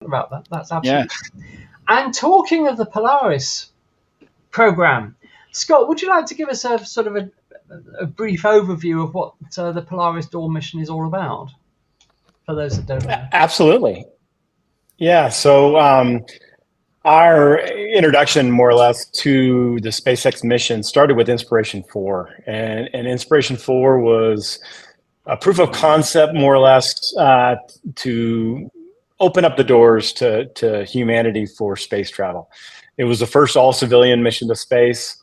about that. That's Yeah. absolutely. And talking of the Polaris program, Scott, would you like to give us a sort of a brief overview of what the Polaris Dawn mission is all about, for those that don't know? Absolutely. Yeah. So our introduction, more or less, to the SpaceX mission started with Inspiration 4. And Inspiration 4 was a proof of concept, more or less, to open up the doors to humanity for space travel. It was the first all-civilian mission to space.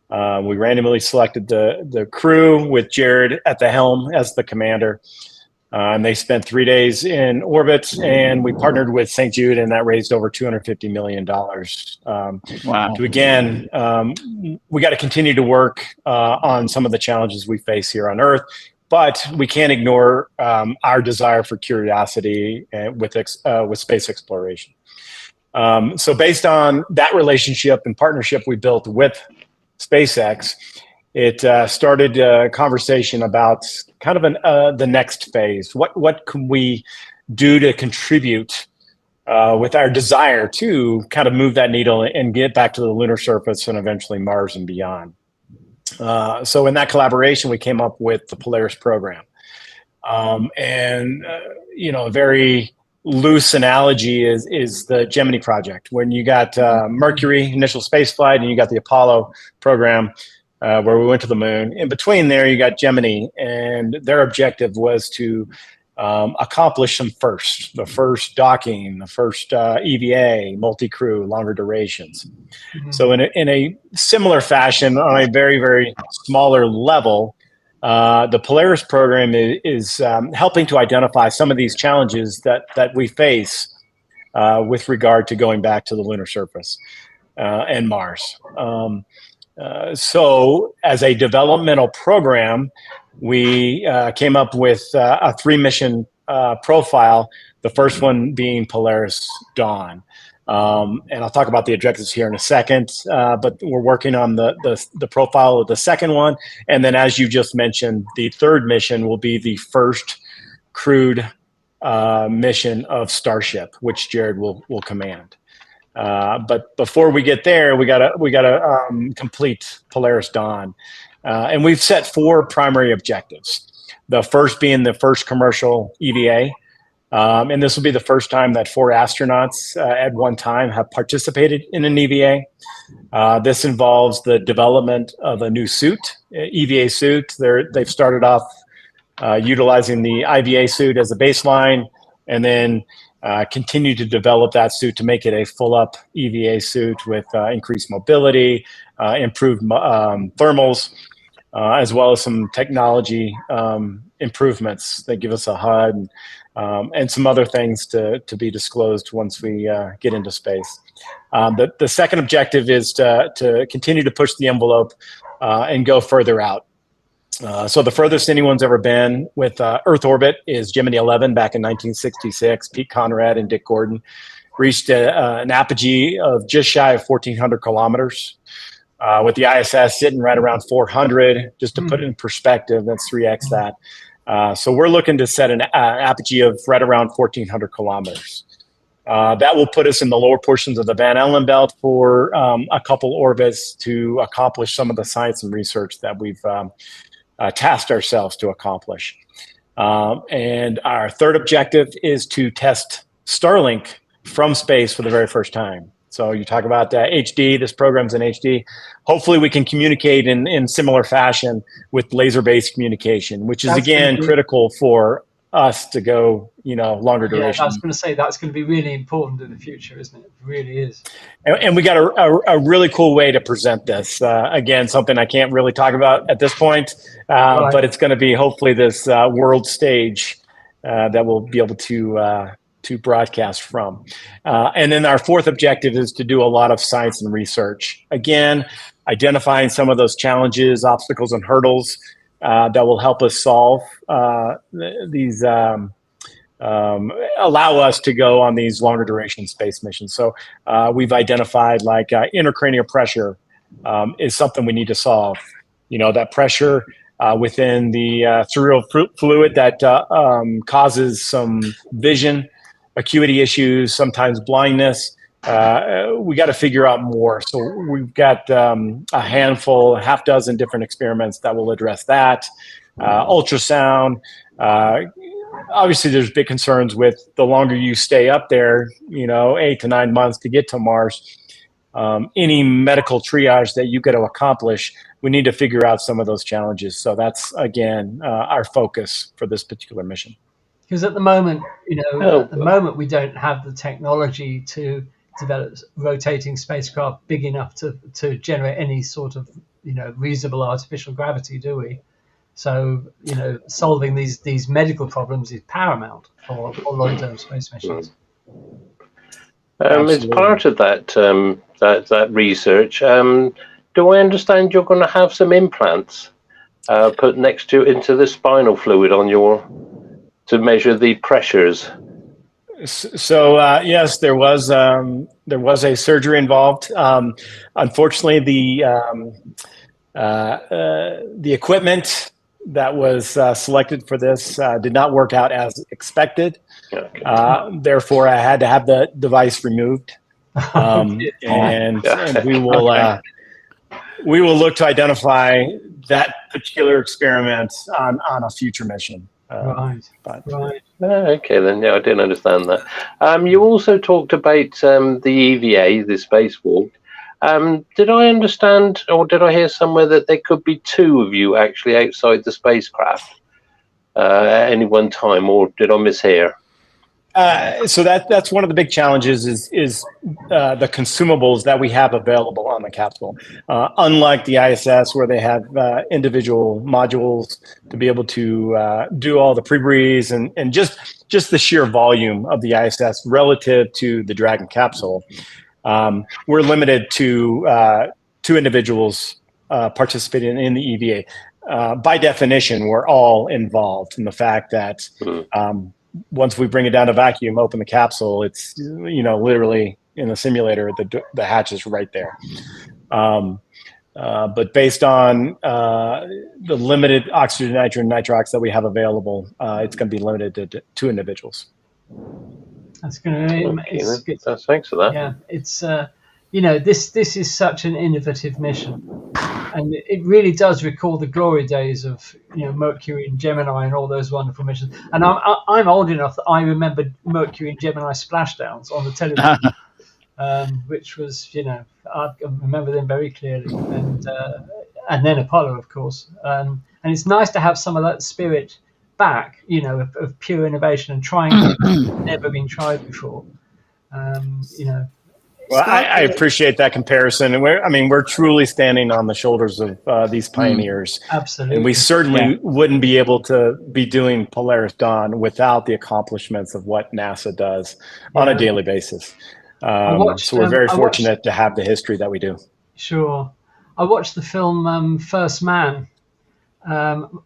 We randomly selected the crew with Jared at the helm as the commander. And they spent 3 days in orbit, and we partnered with St. Jude, and that raised over $250 million. Wow. We got to continue to work on some of the challenges we face here on Earth, but we can't ignore our desire for curiosity with space exploration. So based on that relationship and partnership we built with SpaceX, it started a conversation about kind of the next phase. What can we do to contribute with our desire to kind of move that needle and get back to the lunar surface and eventually Mars and beyond? So in that collaboration, we came up with the Polaris program. A very loose analogy is the Gemini project. When you got Mercury, initial space flight, and you got the Apollo program, where we went to the moon. In between there, you got Gemini, and their objective was to accomplish the first docking, the first EVA, multi-crew, longer durations. Mm-hmm. So in a similar fashion, on a very, very smaller level, the Polaris program is helping to identify some of these challenges that we face with regard to going back to the lunar surface and Mars. So as a developmental program, we came up with a 3-mission profile, the first one being Polaris Dawn. And I'll talk about the objectives here in a second, but we're working on the profile of the second one. And then, as you just mentioned, the third mission will be the first crewed mission of Starship, which Jared will command. But before we get there, we gotta complete Polaris Dawn, and we've set 4 primary objectives. The first being the first commercial EVA, and this will be the first time that 4 astronauts at one time have participated in an EVA. This involves the development of a new suit, EVA suit. They've started off utilizing the IVA suit as a baseline, and then continue to develop that suit to make it a full-up EVA suit with increased mobility, improved thermals, as well as some technology improvements that give us a HUD and some other things to be disclosed once we get into space. The second objective is to continue to push the envelope and go further out. So the furthest anyone's ever been with Earth orbit is Gemini 11 back in 1966. Pete Conrad and Dick Gordon reached an apogee of just shy of 1,400 kilometers, with the ISS sitting right around 400. Just to put it in perspective, that's 3x that. So we're looking to set an apogee of right around 1,400 kilometers. That will put us in the lower portions of the Van Allen belt for a couple orbits to accomplish some of the science and research that we've tasked ourselves to accomplish. And our third objective is to test Starlink from space for the very first time. So you talk about HD, this program's in HD. Hopefully we can communicate in similar fashion with laser-based communication, which is, again, critical for us to go, longer duration. Yeah, I was going to say that's going to be really important in the future, isn't it? It really is. And we got a really cool way to present this. Again, something I can't really talk about at this point, right. But it's going to be hopefully this world stage that we'll be able to broadcast from. And then our fourth objective is to do a lot of science and research. Again, identifying some of those challenges, obstacles, and hurdles that will help us solve these, allow us to go on these longer duration space missions. So we've identified like intracranial pressure is something we need to solve. That pressure within the cerebral fluid that causes some vision acuity issues, sometimes blindness. We got to figure out more. So we've got a handful, half dozen different experiments that will address that. Ultrasound. Obviously, there's big concerns with the longer you stay up there, 8 to 9 months to get to Mars. Any medical triage that you got to accomplish, we need to figure out some of those challenges. So that's, again, our focus for this particular mission. Because at the moment, we don't have the technology to develop rotating spacecraft big enough to generate any sort of, reasonable artificial gravity, do we? So, solving these medical problems is paramount for long-term space missions. As part of that that research, do I understand you're going to have some implants put next into the spinal fluid to measure the pressures? So yes, there was a surgery involved. Unfortunately, the equipment that was selected for this did not work out as expected. Okay. Therefore, I had to have the device removed, and we will look to identify that particular experiment on a future mission. Right. Okay, then. Yeah, I didn't understand that. You also talked about the EVA, the spacewalk. Did I understand, or did I hear somewhere that there could be 2 of you actually outside the spacecraft at any one time, or did I mishear? So that's one of the big challenges is the consumables that we have available on the capsule. Unlike the ISS, where they have individual modules to be able to do all the pre-breathe and just the sheer volume of the ISS relative to the Dragon capsule, we're limited to 2 individuals participating in the EVA. By definition, we're all involved in the fact that once we bring it down to vacuum, open the capsule, it's, literally in the simulator, the hatch is right there. But based on the limited oxygen, nitrogen, nitrox that we have available, it's going to be limited to 2 individuals. That's going to be. Thanks for that. Yeah, it's this is such an innovative mission, and it really does recall the glory days of Mercury and Gemini and all those wonderful missions. And I'm old enough that I remember Mercury and Gemini splashdowns on the television, which was I remember them very clearly, and then Apollo, of course. And it's nice to have some of that spirit back, of pure innovation and trying things that never been tried before. Well, I appreciate that comparison, and we're truly standing on the shoulders of these pioneers. Absolutely, and we certainly wouldn't be able to be doing Polaris Dawn without the accomplishments of what NASA does on a daily basis. So we're very fortunate to have the history that we do. Sure, I watched the film First Man,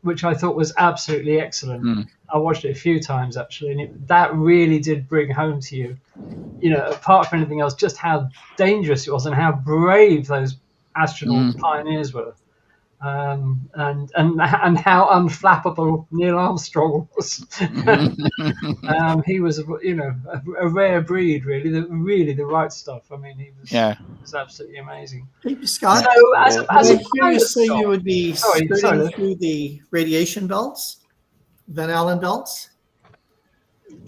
which I thought was absolutely excellent. I watched it a few times actually, and that really did bring home to you, apart from anything else, just how dangerous it was and how brave those astronaut pioneers were, and how unflappable Neil Armstrong was. He was, a rare breed, really, the right stuff. He was absolutely amazing. Hey, Scott, so as a pilot, you would be studying through the radiation belts, Van Allen belts?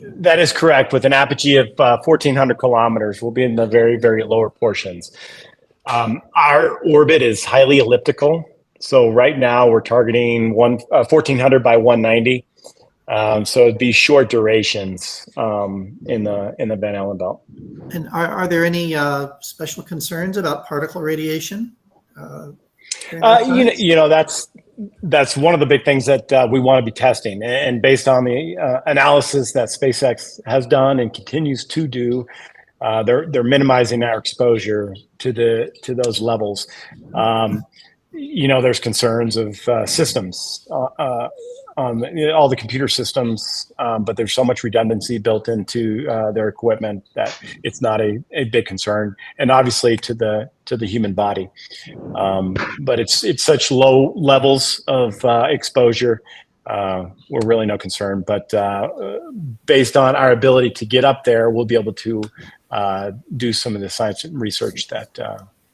That is correct. With an apogee of 1,400 kilometers, we'll be in the very, very lower portions. Our orbit is highly elliptical. So right now we're targeting 1,400 by 190. So it'd be short durations in the Van Allen belt. And are there any special concerns about particle radiation? That's one of the big things that we want to be testing, and based on the analysis that SpaceX has done and continues to do, they're minimizing our exposure to those levels. There's concerns of systems on all the computer systems, but there's so much redundancy built into their equipment that it's not a big concern, and obviously to the human body. But it's such low levels of exposure we're really no concern. But based on our ability to get up there, we'll be able to do some of the science and research that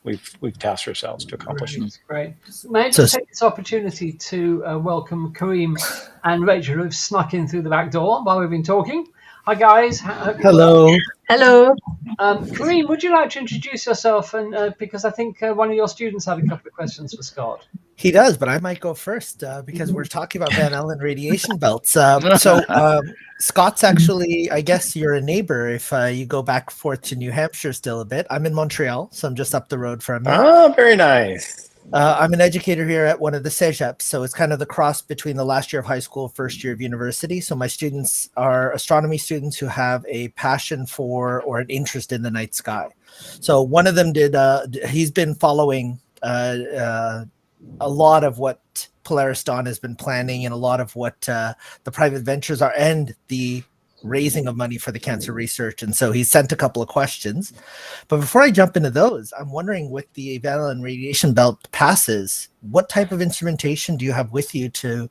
we've tasked ourselves to accomplish. Great. May I just take this opportunity to welcome Kareem and Rachel, who've snuck in through the back door while we've been talking. Hi, guys. Hello. Hello. Kareem, would you like to introduce yourself? And because I think one of your students had a couple of questions for Scott. He does, but I might go first because we're talking about Van Allen radiation belts. Scott's actually, I guess you're a neighbor if you go back forth to New Hampshire still a bit. I'm in Montreal, so I'm just up the road from you. Oh, very nice. I'm an educator here at one of the Cégeps, so it's kind of the cross between the last year of high school, first year of university. So my students are astronomy students who have a passion for or an interest in the night sky. So one of them he's been following a lot of what Polaris Dawn has been planning and a lot of what the private ventures are and the raising of money for the cancer research. And so he sent a couple of questions. But before I jump into those, I'm wondering with the Van Allen radiation belt passes, what type of instrumentation do you have with you to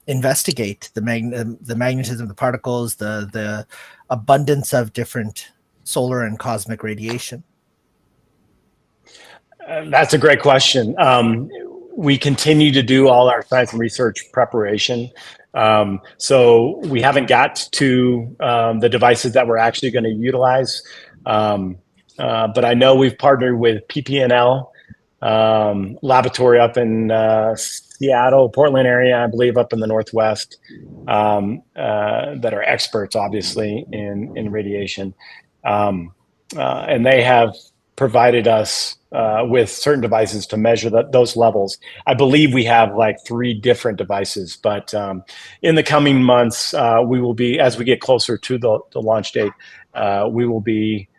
investigate the magnetism of the particles, the abundance of different solar and cosmic radiation? That's a great question. We continue to do all our science and research preparation. So we haven't got to the devices that we're actually going to utilize. But I know we've partnered with PPNL laboratory up in Seattle, Portland area, I believe up in the Northwest, that are experts, obviously, in radiation. And they have provided us with certain devices to measure those levels. I believe we have like 3 different devices, but in the coming months, we will be, as we get closer to the launch date, we will be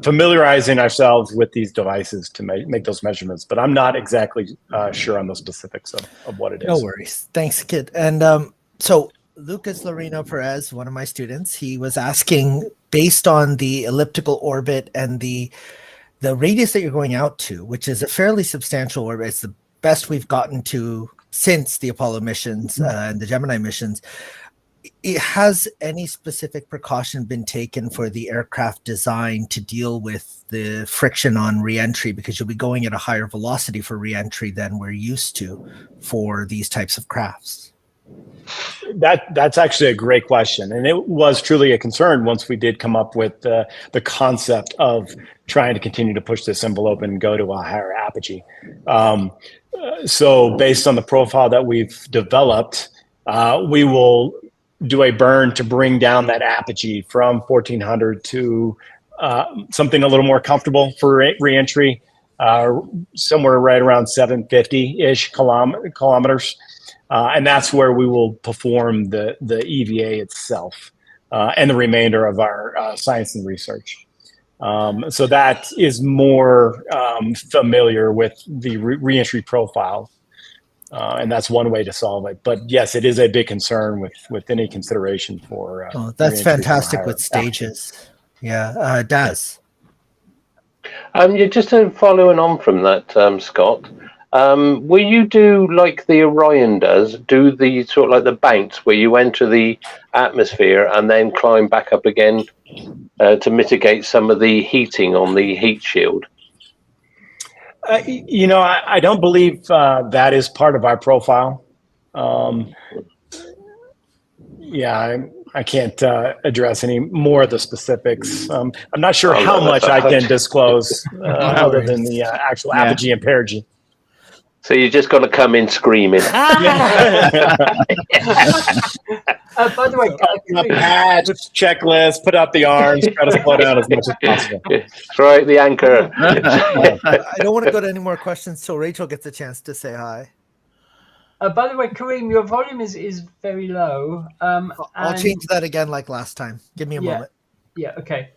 familiarizing ourselves with these devices to make those measurements. But I'm not exactly sure on the specifics of what it is. No worries. Thanks, kid. And so Lucas Loreno Perez, one of my students, he was asking, based on the elliptical orbit and the radius that you're going out to, which is a fairly substantial orbit, it's the best we've gotten to since the Apollo missions and the Gemini missions. Has any specific precaution been taken for the aircraft design to deal with the friction on reentry? Because you'll be going at a higher velocity for reentry than we're used to for these types of crafts. That's actually a great question, and it was truly a concern once we did come up with the concept of trying to continue to push this envelope and go to a higher apogee. So based on the profile that we've developed, we will do a burn to bring down that apogee from 1400 to something a little more comfortable for reentry, somewhere right around 750-ish kilometers. And that's where we will perform the EVA itself and the remainder of our science and research. So that is more familiar with the reentry profile. And that's one way to solve it. But yes, it is a big concern with any consideration for. That's fantastic with stages. Yeah, Daz. Just following on from that, Scott. Will you do like the Orion does, do the sort of like the banks where you enter the atmosphere and then climb back up again to mitigate some of the heating on the heat shield? I don't believe that is part of our profile. I can't address any more of the specifics. I'm not sure how much I can disclose other than the actual apogee and perigee. So you just got to come in screaming. By the way, checklist, put out the arms, try to slow down as much as possible. Throw out the anchor. I don't want to go to any more questions till Rachel gets a chance to say hi. By the way, Kareem, your volume is very low. I'll change that again like last time. Give me a moment. Yeah, okay.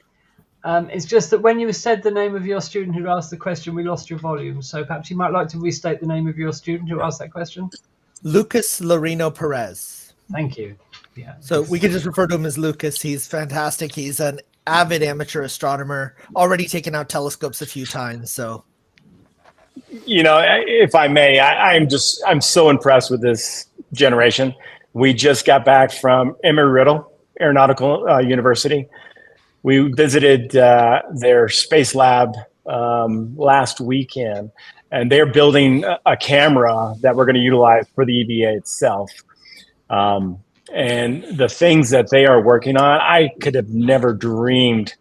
It's just that when you said the name of your student who asked the question, we lost your volume. So perhaps you might like to restate the name of your student who asked that question. Lucas Loreno Perez. Thank you. Yeah. So we can just refer to him as Lucas. He's fantastic. He's an avid amateur astronomer, already taken out telescopes a few times. So, if I may, I'm so impressed with this generation. We just got back from Embry-Riddle Aeronautical University. We visited their space lab last weekend, and they're building a camera that we're going to utilize for the EVA itself. And the things that they are working on, I could have never dreamed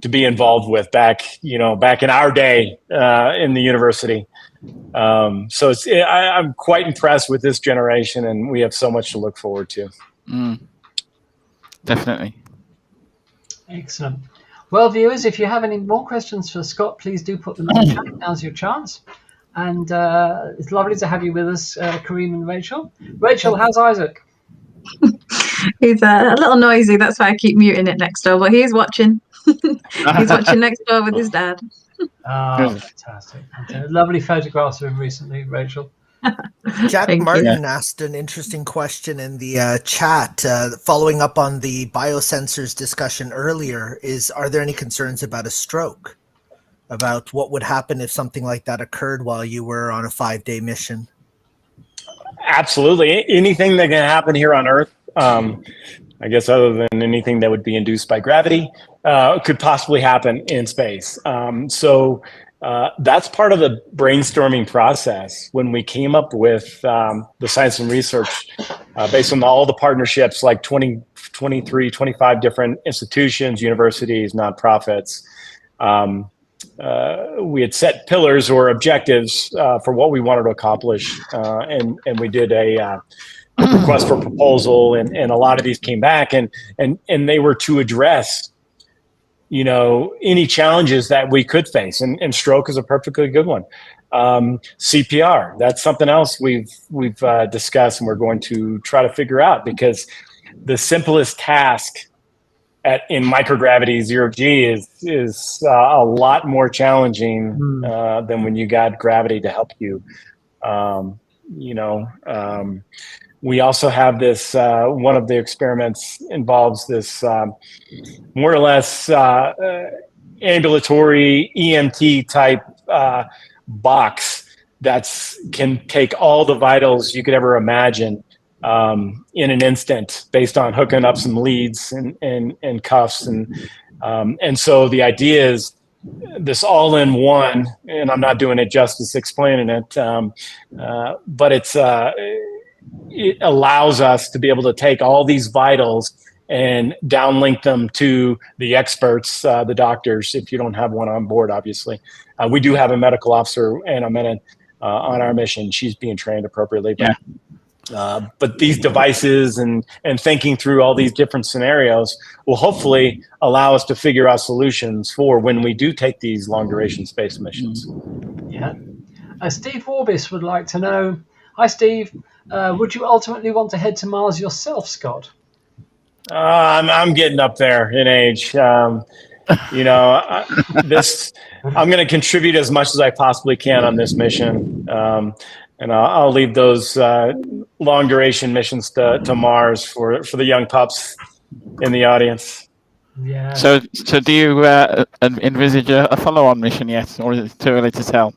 to be involved with back in our day in the university. So I'm quite impressed with this generation, and we have so much to look forward to. Definitely. Excellent. Well, viewers, if you have any more questions for Scott, please do put them in the chat. Now's your chance. And it's lovely to have you with us, Kareem and Rachel. Rachel, how's Isaac? He's a little noisy. That's why I keep muting it next door. But he is watching. He's watching next door with his dad. Oh, fantastic. Lovely photographs of him recently, Rachel. Jack Martin asked an interesting question in the chat, following up on the biosensors discussion earlier. Are there any concerns about a stroke? About what would happen if something like that occurred while you were on a 5-day mission? Absolutely. Anything that can happen here on Earth, I guess other than anything that would be induced by gravity, could possibly happen in space. So that's part of the brainstorming process when we came up with the science and research based on all the partnerships, like 25 different institutions, universities, nonprofits. We had set pillars or objectives for what we wanted to accomplish, and we did a request for proposal, and a lot of these came back, and they were to address any challenges that we could face, and stroke is a perfectly good one. CPR, that's something else we've discussed, and we're going to try to figure out, because the simplest task in microgravity 0G is a lot more challenging than when you got gravity to help you. We also have this, one of the experiments involves this more or less ambulatory EMT type box that can take all the vitals you could ever imagine in an instant, based on hooking up some leads and cuffs. And so the idea is this all-in-one, and I'm not doing it justice explaining it, but it allows us to be able to take all these vitals and downlink them to the experts, the doctors, if you don't have one on board, obviously. We do have a medical officer and a minute on our mission. She's being trained appropriately. But these devices and thinking through all these different scenarios will hopefully allow us to figure out solutions for when we do take these long duration space missions. Yeah. Steve Warbis would like to know, hi Steve, would you ultimately want to head to Mars yourself, Scott? I'm getting up there in age. I'm going to contribute as much as I possibly can on this mission. And I'll leave those long duration missions to Mars for the young pups in the audience. Yeah. So do you envisage a follow-on mission yet, or is it too early to tell?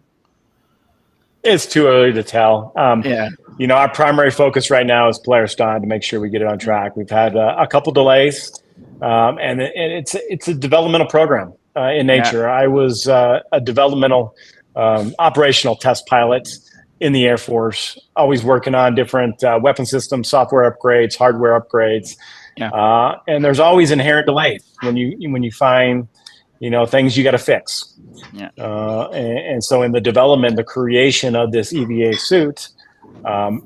It's too early to tell. Our primary focus right now is Polaris Dawn, to make sure we get it on track. We've had a couple delays, and it's a developmental program in nature. I was a developmental operational test pilot in the Air Force, always working on different weapon systems, software upgrades, hardware upgrades. And there's always inherent delays when you find, things you got to fix. And so in the development, the creation of this EVA suit,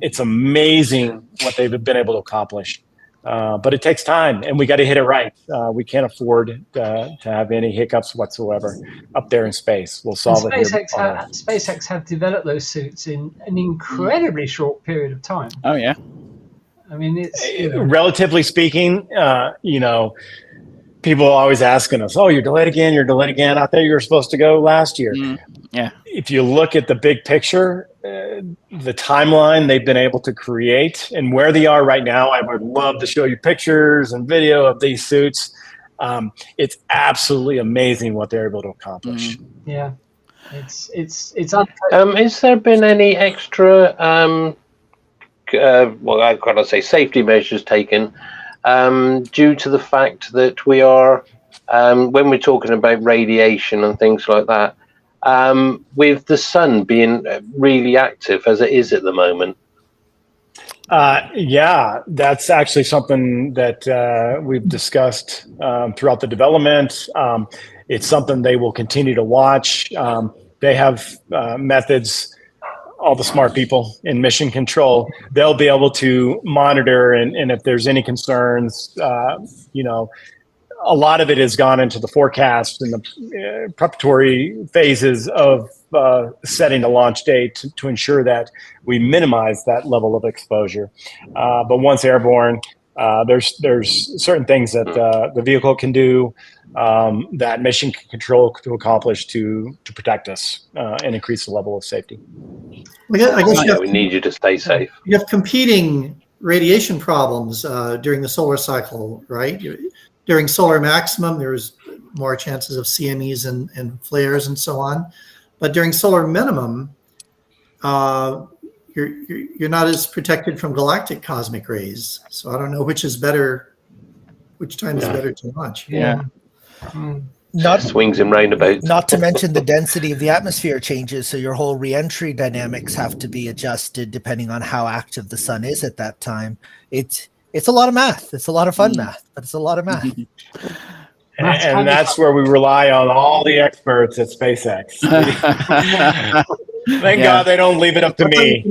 it's amazing what they've been able to accomplish. But it takes time, and we got to hit it right. We can't afford to have any hiccups whatsoever up there in space. We'll solve it here. SpaceX have developed those suits in an incredibly short period of time. Oh yeah. I mean, it's relatively speaking, people are always asking us, "Oh, you're delayed again. You're delayed again. I thought you were supposed to go last year." Yeah. If you look at the big picture, the timeline they've been able to create and where they are right now, I would love to show you pictures and video of these suits. It's absolutely amazing what they're able to accomplish. Yeah, it's has there been any extra well, I cannot say safety measures taken due to the fact that we are, when we're talking about radiation and things like that, with the sun being really active as it is at the moment? Yeah, that's actually something that we've discussed throughout the development. It's something they will continue to watch. They have methods, all the smart people in mission control, they'll be able to monitor, and if there's any concerns, a lot of it has gone into the forecast and the preparatory phases of setting the launch date to ensure that we minimize that level of exposure. But once airborne, there's certain things that the vehicle can do, that mission control to accomplish to protect us and increase the level of safety. I guess we need you to stay safe. You have competing radiation problems during the solar cycle, right? During solar maximum, there's more chances of CMEs and flares and so on. But during solar minimum, you're not as protected from galactic cosmic rays. So I don't know which is better, which time is better to launch. Yeah. Not swings and roundabouts. Not to mention the density of the atmosphere changes, so your whole reentry dynamics have to be adjusted depending on how active the sun is at that time. It's a lot of math. It's a lot of fun math, but it's a lot of math. And that's where we rely on all the experts at SpaceX. Thank God they don't leave it up to me.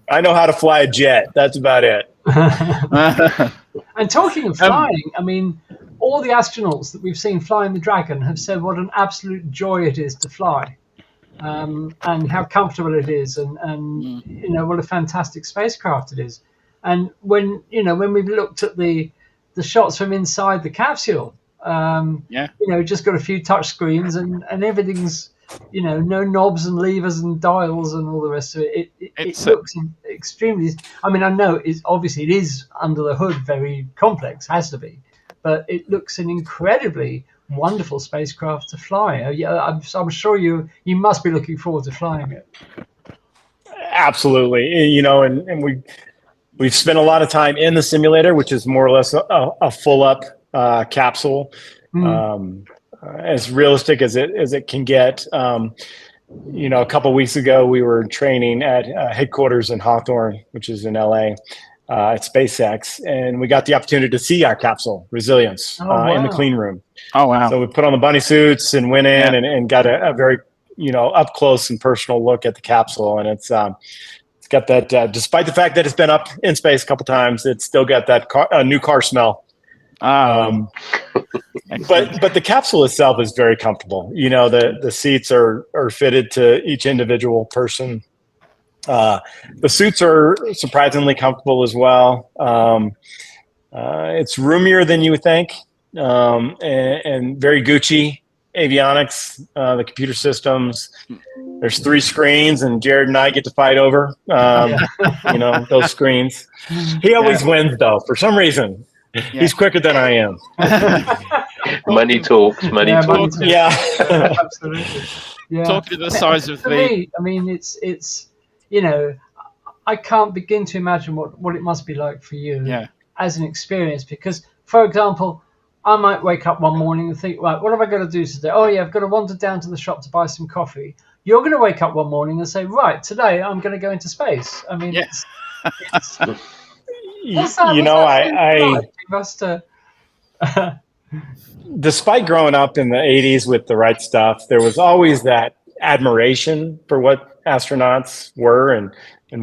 I know how to fly a jet. That's about it. And talking of flying, I mean, all the astronauts that we've seen flying the Dragon have said what an absolute joy it is to fly, and how comfortable it is, and you know what a fantastic spacecraft it is. And when we've looked at the shots from inside the capsule, just got a few touch screens and everything's, no knobs and levers and dials and all the rest of it. It looks extremely. I mean, I know it is under the hood very complex, has to be, but it looks an incredibly wonderful spacecraft to fly. Yeah, I'm sure you must be looking forward to flying it. Absolutely, and we've spent a lot of time in the simulator, which is more or less a full up capsule. As realistic as it can get. A couple of weeks ago, we were training at headquarters in Hawthorne, which is in LA, at SpaceX, and we got the opportunity to see our capsule, Resilience, in the clean room. Oh, wow. So we put on the bunny suits and went in and got a very, up close and personal look at the capsule. And it's got that, despite the fact that it's been up in space a couple times, it's still got that new car smell. But the capsule itself is very comfortable. The seats are fitted to each individual person. The suits are surprisingly comfortable as well. It's roomier than you would think, and very Gucci avionics. The computer systems. There's 3 screens, and Jared and I get to fight over those screens. He always wins, though, for some reason. Yeah. He's quicker than I am. Money talks. Yeah, absolutely. Yeah. Talking to the size of me, I mean, it's I can't begin to imagine what it must be like for you as an experience. Because, for example, I might wake up one morning and think, right, what have I got to do today? Oh yeah, I've got to wander down to the shop to buy some coffee. You're going to wake up one morning and say, right, today I'm going to go into space. I mean, it's despite growing up in the 80s with the right stuff, there was always that admiration for what astronauts were and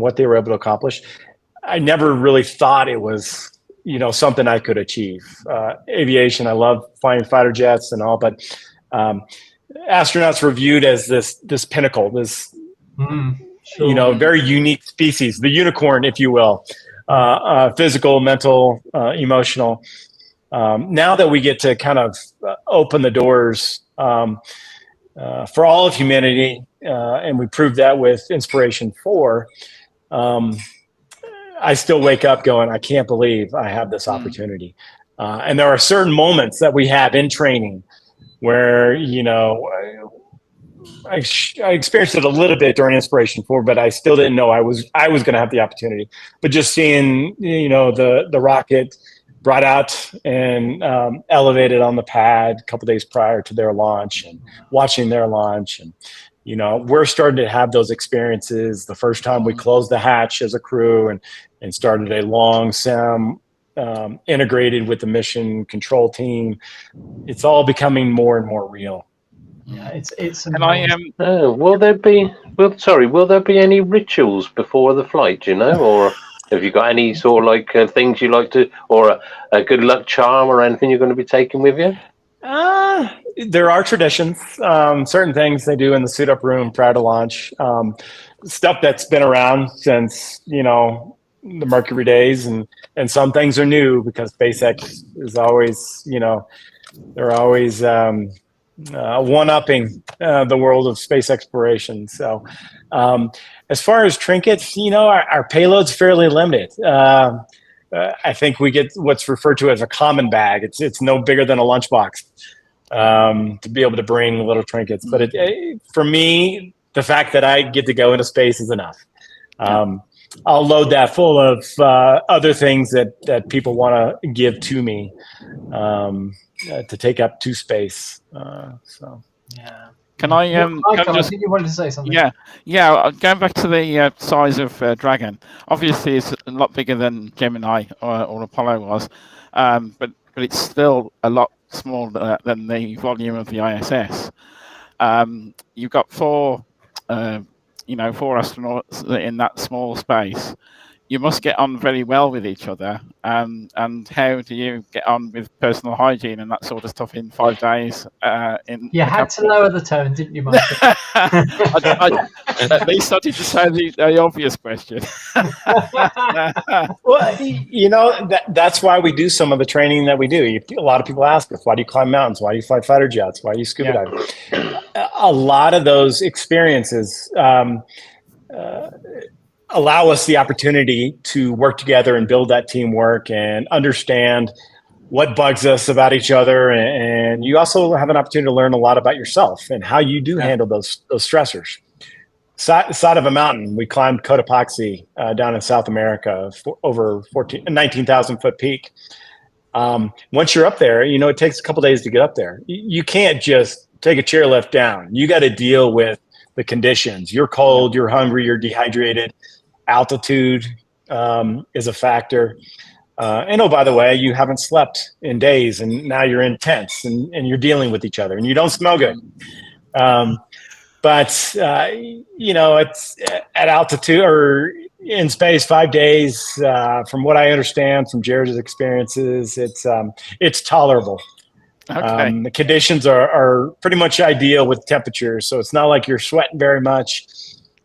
what they were able to accomplish. I never really thought it was, something I could achieve. Aviation, I love flying fighter jets and all, but astronauts were viewed as this pinnacle, this very unique species, the unicorn, if you will. Physical, mental, emotional. Now that we get to kind of open the doors for all of humanity, and we proved that with Inspiration 4, I still wake up going, I can't believe I have this opportunity. And there are certain moments that we have in training where, I experienced it a little bit during Inspiration 4, but I still didn't know I was going to have the opportunity. But just seeing, the rocket brought out and elevated on the pad a couple days prior to their launch, and watching their launch, and we're starting to have those experiences. The first time we closed the hatch as a crew and started a long sim integrated with the mission control team, it's all becoming more and more real. Yeah, it's. And I am. Will there be any rituals before the flight? Do you know, or have you got any sort of like things you like to, or a good luck charm or anything you're going to be taking with you? There are traditions, certain things they do in the suit up room prior to launch, stuff that's been around since, the Mercury days, and some things are new because SpaceX is always, they're always one-upping the world of space exploration. So as far as trinkets, our payload's fairly limited. I think we get what's referred to as a common bag. It's no bigger than a lunchbox to be able to bring little trinkets. But for me, the fact that I get to go into space is enough. I'll load that full of other things that people want to give to me to take up to space. Yeah. Can I Michael, I think you wanted to say something. Yeah. Going back to the size of Dragon, obviously it's a lot bigger than Gemini or Apollo was, but it's still a lot smaller than the volume of the ISS. You've got four astronauts in that small space. You must get on very well with each other. And how do you get on with personal hygiene and that sort of stuff in 5 days? You had to lower the tone, didn't you, Michael? At least I did to say the obvious question. Well, that's why we do some of the training that we do. A lot of people ask us, why do you climb mountains? Why do you fly fighter jets? Why do you scuba dive? A lot of those experiences allow us the opportunity to work together and build that teamwork and understand what bugs us about each other. And you also have an opportunity to learn a lot about yourself and how you do handle those stressors. Side of a mountain, we climbed Cotopaxi down in South America, over 19,000 foot peak. Once you're up there, it takes a couple days to get up there. You can't just take a chairlift down. You got to deal with the conditions. You're cold, you're hungry, you're dehydrated. Altitude is a factor. And oh, by the way, you haven't slept in days, and now you're in tents and you're dealing with each other, and you don't smell good. But it's at altitude or in space 5 days. From what I understand from Jared's experiences, it's tolerable. Okay. The conditions are pretty much ideal with temperatures, so it's not like you're sweating very much.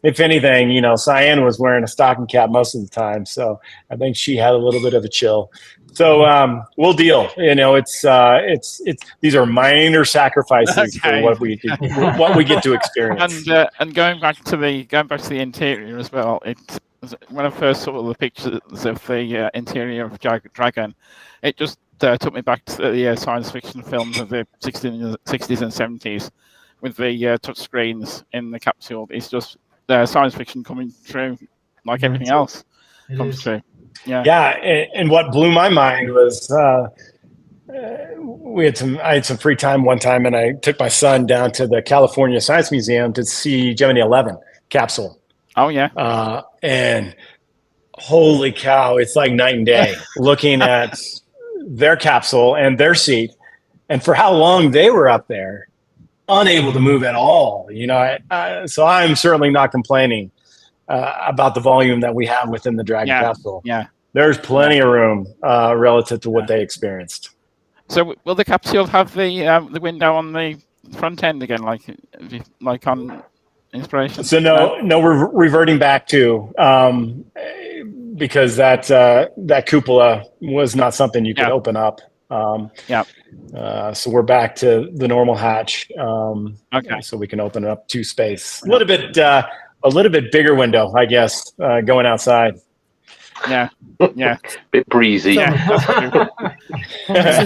If anything, Cyan was wearing a stocking cap most of the time, so I think she had a little bit of a chill. So we'll deal. It's these are minor sacrifices for what we get to experience. And going back to the interior as well. When I first saw the pictures of the interior of Dragon, it just took me back to the science fiction films of the 60s and 70s with the touch screens in the capsule. It's just science fiction coming true, like everything else comes true. Yeah. And what blew my mind was I had some free time one time, and I took my son down to the California Science Museum to see Gemini 11 capsule. Oh yeah. And holy cow, it's like night and day looking at their capsule and their seat, and for how long they were up there, unable to move at all. So I'm certainly not complaining about the volume that we have within the Dragon capsule. Yeah, there's plenty of room relative to what they experienced. So will the capsule have the window on the front end again, like on Inspiration? So no, we're reverting back to because that cupola was not something you could open up. So we're back to the normal hatch. So we can open it up to space. A little bit bigger window, I guess, going outside. Yeah. Bit breezy. Since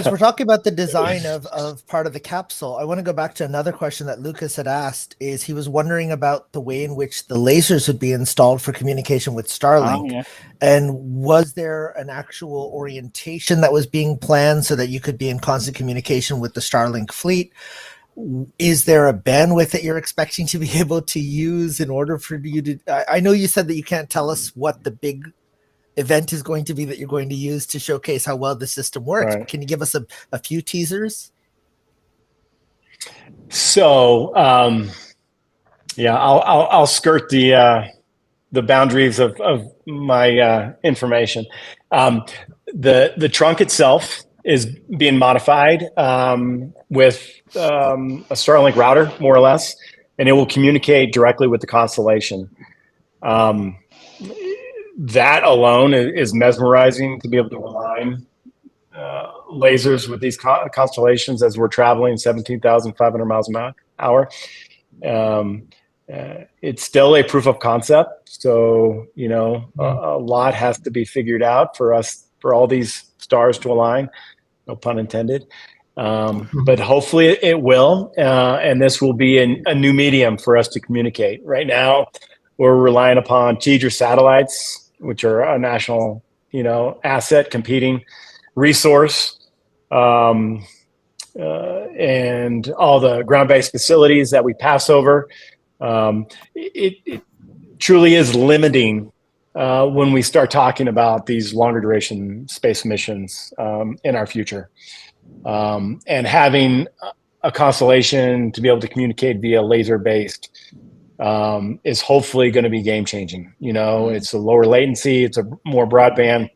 we're talking about the design of part of the capsule, I want to go back to another question that Lucas had asked. Is he was wondering about the way in which the lasers would be installed for communication with Starlink, and was there an actual orientation that was being planned so that you could be in constant communication with the Starlink fleet? Is there a bandwidth that you're expecting to be able to use in order for you to? I know you said that you can't tell us what the big event is going to be that you're going to use to showcase how well the system works. Right. Can you give us a few teasers? So, I'll skirt the boundaries of my information. The trunk itself is being modified with a Starlink router, more or less, and it will communicate directly with the constellation. That alone is mesmerizing, to be able to align lasers with these constellations as we're traveling 17,500 miles an hour. It's still a proof of concept, so a lot has to be figured out for all these stars to align. No pun intended. But hopefully it will, and this will be a new medium for us to communicate. Right now, we're relying upon TEDRA satellites, which are a national, asset, competing resource, and all the ground-based facilities that we pass over. It truly is limiting when we start talking about these longer duration space missions in our future. And having a constellation to be able to communicate via laser-based is hopefully going to be game-changing. It's a lower latency, it's a more broadband.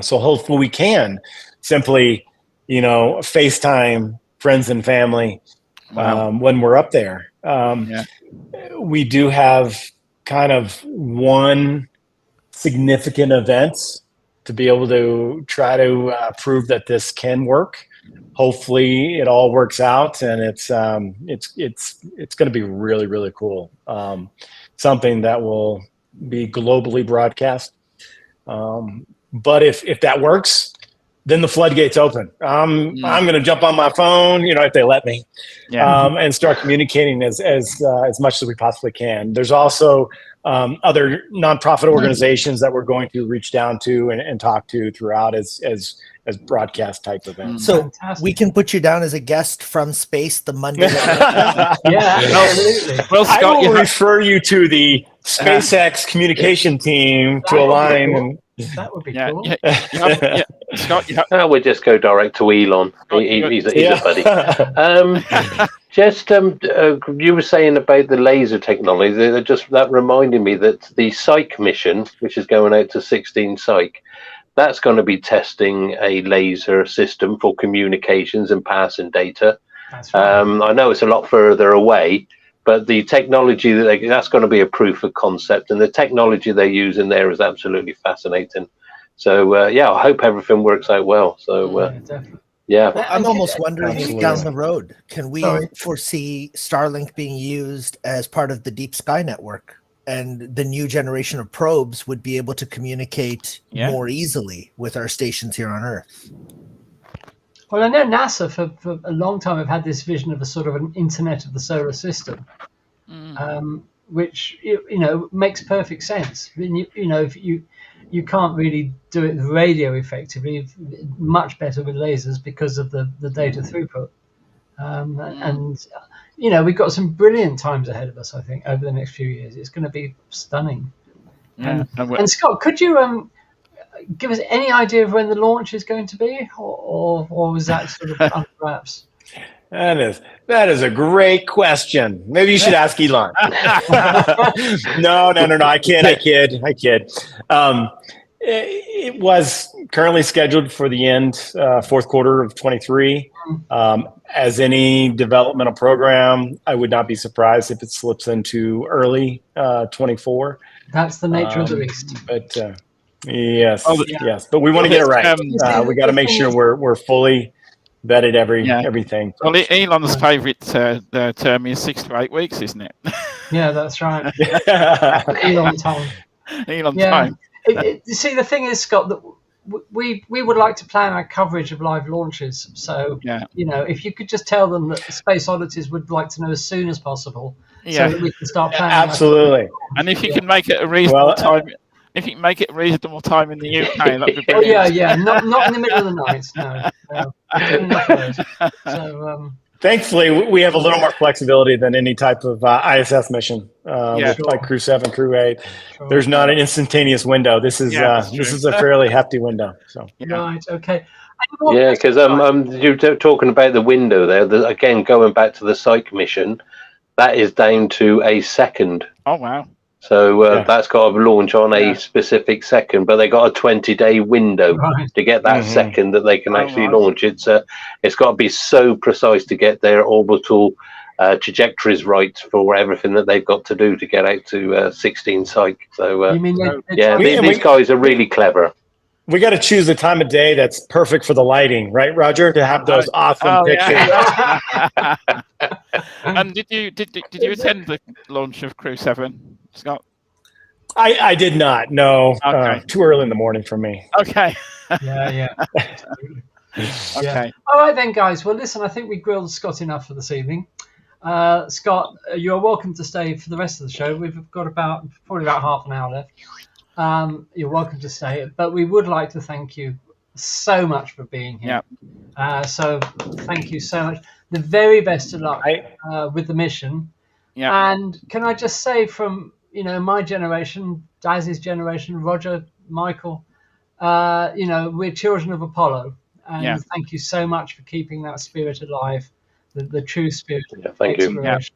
So hopefully we can simply, FaceTime friends and family when we're up there. We do have kind of one significant event to be able to try to prove that this can work. Hopefully it all works out, and it's going to be really, really cool. Something that will be globally broadcast. But if that works, then the floodgates open. I'm going to jump on my phone, if they let me, and start communicating as much as we possibly can. There's also other nonprofit organizations that we're going to reach down to and talk to throughout as broadcast type events. So we can put you down as a guest from space the Monday. Absolutely. Well, Scott, I will refer you to the SpaceX communication team to align. Cool. That would be cool. Scott, we'll just go direct to Elon. He's a buddy. You were saying about the laser technology. That reminded me that the Psyche mission, which is going out to 16 Psyche, that's going to be testing a laser system for communications and passing data. That's right. I know it's a lot further away, but the technology that's going to be a proof of concept, and the technology they use in there is absolutely fascinating. So I hope everything works out well. So definitely. Yeah. Well, I'm almost wondering if down the road, can we foresee Starlink being used as part of the Deep Sky Network, and the new generation of probes would be able to communicate more easily with our stations here on Earth? Well, I know NASA for a long time have had this vision of a sort of an internet of the solar system, which makes perfect sense. If you can't really do it with radio effectively, much better with lasers because of the data throughput. And we've got some brilliant times ahead of us, I think, over the next few years. It's going to be stunning. And Scott, could you give us any idea of when the launch is going to be, or was that sort of under wraps? That is a great question. Maybe you should ask Elon. No, I kid. It was currently scheduled for the end, fourth quarter of 23. As any developmental program, I would not be surprised if it slips into early 24. That's the nature of the beast. But yes. But we want to get it right. We got to make sure we're fully vetted everything. Well, Elon's favorite term is 6 to 8 weeks, isn't it? Yeah, that's right. Elon time. Elon time. You see, the thing is, Scott, that we would like to plan our coverage of live launches. So, if you could just tell them that Space Oddities would like to know as soon as possible, so that we can start planning. Absolutely. And if you can make it a reasonable time. If you can make it a reasonable time in the UK, that'd be brilliant. Not in the middle of the night. No. So, thankfully, we have a little more flexibility than any type of ISS mission, with like Crew 7, Crew 8. Sure. There's not an instantaneous window. This is a fairly hefty window. So right, okay. Yeah, because you're talking about the window there. Again, going back to the Psyche mission, that is down to a second. Oh wow. So that's got to launch on a specific second, but they got a 20-day window to get that second that they can actually launch. It's got to be so precise to get their orbital trajectories right for everything that they've got to do to get out to 16 Psyche. So these guys are really clever. We got to choose the time of day that's perfect for the lighting, right, Roger? To have those awesome pictures. Yeah. And did you attend the launch of Crew 7, Scott? I did not. No. Okay. Too early in the morning for me. Okay. Yeah. Okay. All right then, guys. Well, listen, I think we grilled Scott enough for this evening. Scott, you're welcome to stay for the rest of the show. We've got probably about half an hour left. You're welcome to stay, but we would like to thank you so much for being here. So thank you so much. The very best of luck with the mission. And can I just say, from my generation, Daz's generation, Roger, Michael, we're children of Apollo, and thank you so much for keeping that spirit alive, the true spirit of exploration.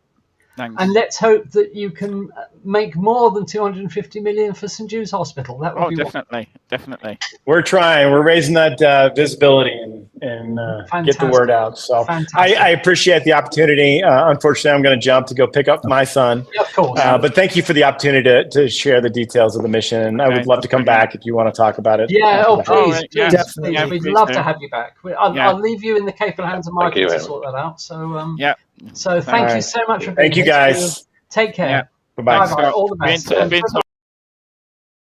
Thanks. And let's hope that you can make more than 250 million for St. Jude's Hospital. That would be definitely. We're trying. We're raising that visibility and get the word out. So I appreciate the opportunity. Unfortunately, I'm going to jump to go pick up my son. Of course. But thank you for the opportunity to share the details of the mission. And I would love to come back if you want to talk about it. Yeah. Please. Definitely. Yeah, we'd love to have you back. I'll leave you in the capable hands of Michael to sort that out. So So thank you so much for being here. Thank you, guys. Take care. Bye-bye. All the best. Be in touch.